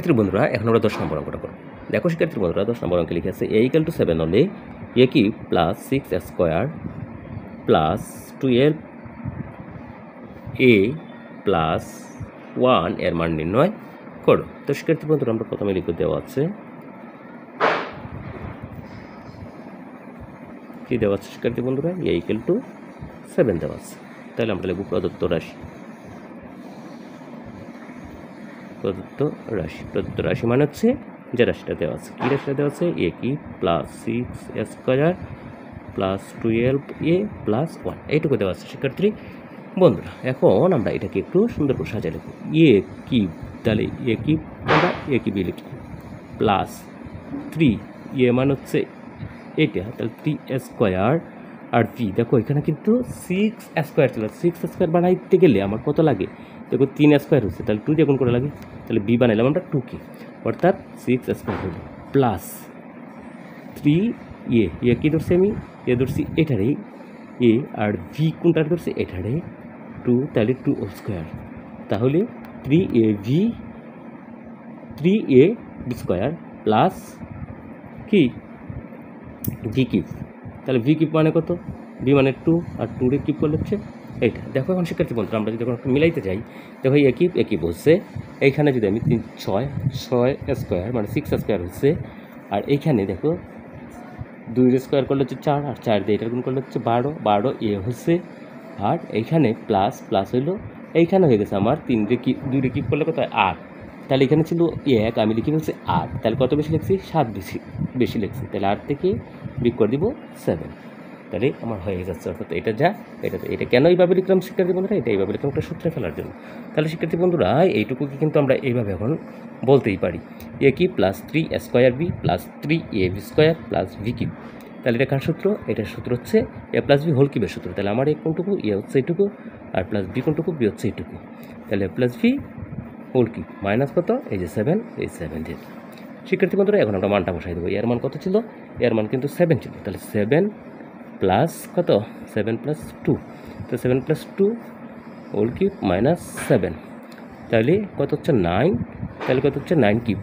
শিক্ষার্থী বন্ধুরা এখন আমরা 10 নম্বর অঙ্কটা করব। দেখো শিক্ষার্থী বন্ধুরা 10 নম্বর অঙ্কে লিখে আছে a = 7 হলে a কি plus 6a² plus 12a plus 1 এর মান নির্ণয় করো। তো শিক্ষার্থী বন্ধুরা আমরা প্রথমে লিখে দেওয়া আছে কি দেওয়া আছে শিক্ষার্থী বন্ধুরা a = 7 দেওয়া আছে। তাহলে আমরা লিখব প্রদত্ত রাশি মানে হচ্ছে যে রাশিটা দেওয়া আছে। কী রাশিটা দেওয়া আছে? a কি plus 6a² plus 12a plus 1 এইটুকু দেওয়া আছে শিক্ষার্থী বন্ধুরা। এখন আমরা এটাকে একটু সুন্দর করে সাজিয়ে লিখব। a কি, তাহলে a কি আমরা a কি বি লিখি প্লাস 3 a মানে হচ্ছে এটা, তাহলে 3a² আর v দেখো এখানে কিন্তু 6a² ছিল। 6a² বানাইতে গেলে আমার কত লাগে? দেখো 3a² হচ্ছে, তাহলে 2 দিয়ে গুণ করে লাগে, তাহলে b বানাইলাম আমরা 2k, অর্থাৎ 6a² হলো প্লাস 3a কি ধরছি আমি? এ ধরছি এটারেই a, আর v কোনটা ধরছি এটারে 2, তাহলে 2² তাহলে 3ab² প্লাস কি v কিউব, তাহলে v কিউব মানে কত? v মানে 2 আর 2 রে কিউব করলে হচ্ছে এইটা। দেখো এখন শিক্ষার্থী বন্ধুরা আমরা যদি এখন মিলাইতে যাই, দেখো এ কিউব হচ্ছে এইখানে যদি আমি 6a² মানে 6a² হচ্ছে, আর এইখানে দেখো 2 করলে হচ্ছে 4, আর 4 দিয়ে এটার গুণ করলে হচ্ছে 12 এ হচ্ছে, আর এইখানে প্লাস হইলো, এইখানে হয়ে গেছে আমার 2 রে কিউব করলে কত হয় 8, তাহলে এখানে ছিল 1, আমি লিখে ফেলছি 8, তাহলে কত বেশি লিখছি? 7 বেশি লিখছি, তাহলে 8 থেকে বিয়োগ করে দিব 7, তাহলে আমার হয়ে যাচ্ছে। অর্থাৎ এটা কেন এইভাবে লিখলাম শিক্ষার্থী বন্ধুরা? এটা এইভাবে লিখলাম একটা সূত্রে ফেলার জন্য। তাহলে শিক্ষার্থী বন্ধুরা এইটুকুকে কিন্তু আমরা এইভাবে এখন বলতেই পারি এ কি plus 3a² plus 3ab² plus v cube. তাহলে এটা কার সূত্র? এটার সূত্র হচ্ছে a প্লাস b হোল কিউবের সূত্র। তাহলে আমার এ কোনটুকু? এ হচ্ছে এইটুকু, আর প্লাস বি কোনটুকু? বি হচ্ছে এইটুকু, তাহলে a plus b whole cube minus কত? এই যে 7, এই 7 দিয়ে শিক্ষার্থী বন্ধুরা এখন আমরা মানটা বসাই দেবো। এর মান কত ছিল? এর মান কিন্তু 7 ছিল, তাহলে 7 প্লাস কত? 7 প্লাস 2, তো 7 প্লাস 2 হোল কিউব মাইনাস 7, তাহলে কত হচ্ছে 9, তাহলে কত হচ্ছে 9 কিউব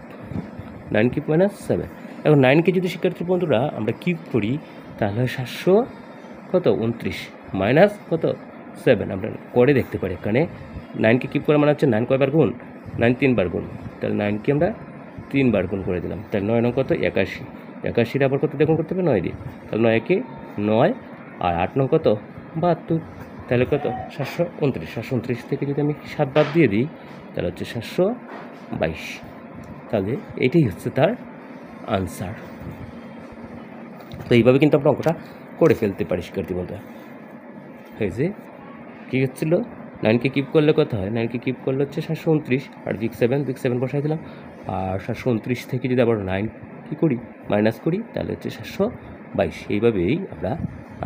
মাইনাস 7। এখন 9কে যদি শিক্ষার্থী বন্ধুরা আমরা কিউব করি তাহলে 729 মাইনাস কত? 7, আমরা করে দেখতে পারি এখানে 9কে কিউব করা মানে হচ্ছে 9 কয়বার গুণ? 9 3 বার গুণ, তাহলে 9কে আমরা 3 বার গুণ করে দিলাম, তাহলে 9 9 কত? 81, আবার কত দিয়ে গুণ করতে হবে? 9 দিয়ে, তাহলে 9 একে 9, আর 8 9 কত? 72, তাহলে কত? 729 থেকে যদি আমি 7 বাদ দিয়ে দিই তাহলে হচ্ছে 722, তাহলে এটাই হচ্ছে তার আনসার। তো এইভাবে কিন্তু আমরা অঙ্কটা করে ফেলতে পারি শিক্ষার্থী বন্ধুরা। হয়েছে কী হচ্ছিল? 9কে কিউব করলে কত হয়? 9কে কিউব করলে হচ্ছে 729, আর বিগ 7 বসাই দিলাম, আর 729 থেকে যদি আবার 9 কী করি? মাইনাস করি, তাহলে হচ্ছে 722। এইভাবেই আমরা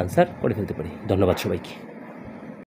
আনসার করে ফেলতে পারি। ধন্যবাদ সবাইকে।